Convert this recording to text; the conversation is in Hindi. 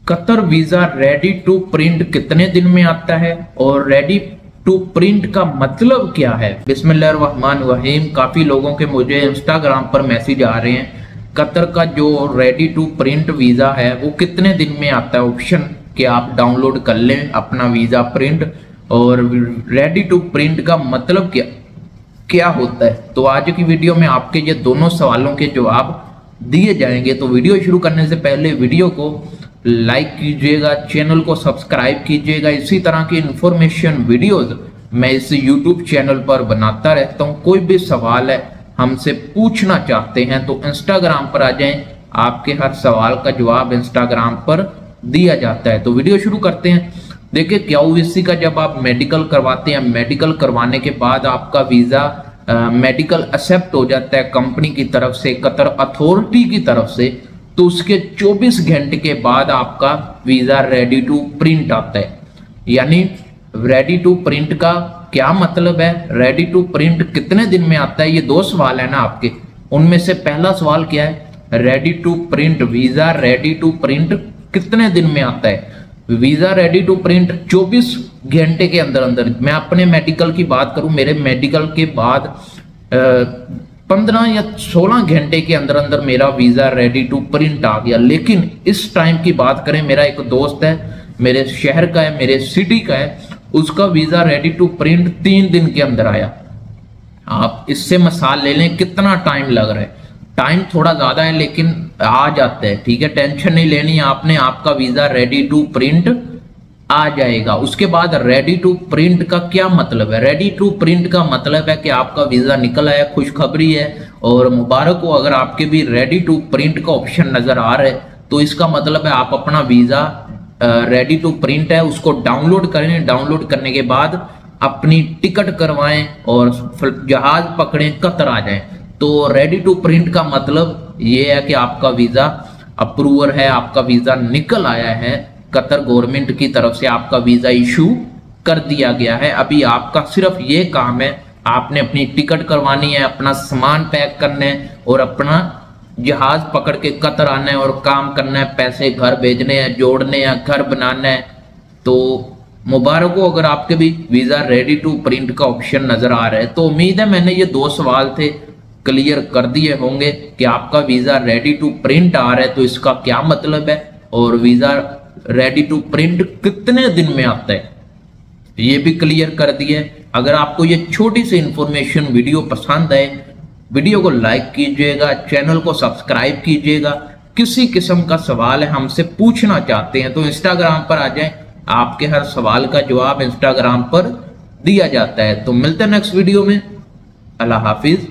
Qatar visa ready to print कितने दिन में आता है और रेडी टू प्रिंट का मतलब क्या है। बिस्मिल्लाहिर्रहमानिर्रहीम। काफी लोगों के मुझे इंस्टाग्राम पर मैसेज आ रहे हैं, कतर का जो रेडी टू प्रिंट वीजा है वो कितने दिन में आता है। ऑप्शन कि आप डाउनलोड कर लें अपना वीजा प्रिंट, और रेडी टू प्रिंट का मतलब क्या होता है। तो आज की वीडियो में आपके ये दोनों सवालों के जवाब दिए जाएंगे। तो वीडियो शुरू करने से पहले वीडियो को लाइक कीजिएगा, चैनल को सब्सक्राइब कीजिएगा। इसी तरह की इंफॉर्मेशन वीडियोस मैं इस यूट्यूब चैनल पर बनाता रहता हूं। कोई भी सवाल है हमसे पूछना चाहते हैं तो इंस्टाग्राम पर आ जाएं, आपके हर सवाल का जवाब इंस्टाग्राम पर दिया जाता है। तो वीडियो शुरू करते हैं। देखिए क्यूवीसी का जब आप मेडिकल करवाते हैं, मेडिकल करवाने के बाद आपका वीजा मेडिकल एक्सेप्ट हो जाता है कंपनी की तरफ से, कतर अथॉरिटी की तरफ से, तो उसके 24 घंटे के बाद आपका वीजा रेडी टू प्रिंट आता है। यानी रेडी टू प्रिंट का क्या मतलब है, रेडी टू प्रिंट कितने दिन में आता है। ये दो सवाल है ना आपके, उनमें से पहला सवाल क्या है, ready to print visa ready to print कितने दिन में आता है। वीजा रेडी टू प्रिंट 24 घंटे के अंदर अंदर। मैं अपने मेडिकल की बात करूं, मेरे मेडिकल के बाद 15 या 16 घंटे के अंदर अंदर मेरा वीजा रेडी टू प्रिंट आ गया। लेकिन इस टाइम की बात करें, मेरा एक दोस्त है, मेरे शहर का है, मेरे सिटी का है, उसका वीजा रेडी टू प्रिंट 3 दिन के अंदर आया। आप इससे मिसाल ले लें कितना टाइम लग रहा है। टाइम थोड़ा ज्यादा है लेकिन आ जाता है, ठीक है, टेंशन नहीं लेनी आपने, आपका वीजा रेडी टू प्रिंट आ जाएगा। उसके बाद रेडी टू प्रिंट का क्या मतलब है। रेडी टू प्रिंट का मतलब है कि आपका वीजा निकल आया, खुशखबरी है और मुबारक हो। अगर आपके भी रेडी टू प्रिंट का ऑप्शन नजर आ रहा है तो इसका मतलब है आप अपना वीजा रेडी टू प्रिंट है उसको डाउनलोड करें। डाउनलोड करने के बाद अपनी टिकट करवाएं और जहाज पकड़ें, कतर आ जाएं। तो रेडी टू प्रिंट का मतलब ये है कि आपका वीजा अप्रूवर है, आपका वीजा निकल आया है, कतर गवर्नमेंट की तरफ से आपका वीजा इशू कर दिया गया है। अभी आपका सिर्फ ये काम है, आपने अपनी टिकट करवानी है, अपना सामान पैक करना है और अपना जहाज पकड़ के कतर आना है और काम करना है, पैसे घर भेजने हैं, जोड़ने हैं, घर बनाना है। तो मुबारक हो अगर आपके भी वीजा रेडी टू प्रिंट का ऑप्शन नजर आ रहा है। तो उम्मीद है मैंने ये दो सवाल थे क्लियर कर दिए होंगे कि आपका वीजा रेडी टू प्रिंट आ रहा है तो इसका क्या मतलब है और वीजा रेडी टू प्रिंट कितने दिन में आता है, ये भी क्लियर कर दिए। अगर आपको ये छोटी सी इंफॉर्मेशन वीडियो पसंद आए, वीडियो को लाइक कीजिएगा, चैनल को सब्सक्राइब कीजिएगा। किसी किस्म का सवाल है हमसे पूछना चाहते हैं तो इंस्टाग्राम पर आ जाएं, आपके हर सवाल का जवाब इंस्टाग्राम पर दिया जाता है। तो मिलते हैं नेक्स्ट वीडियो में। अल्लाह हाफिज।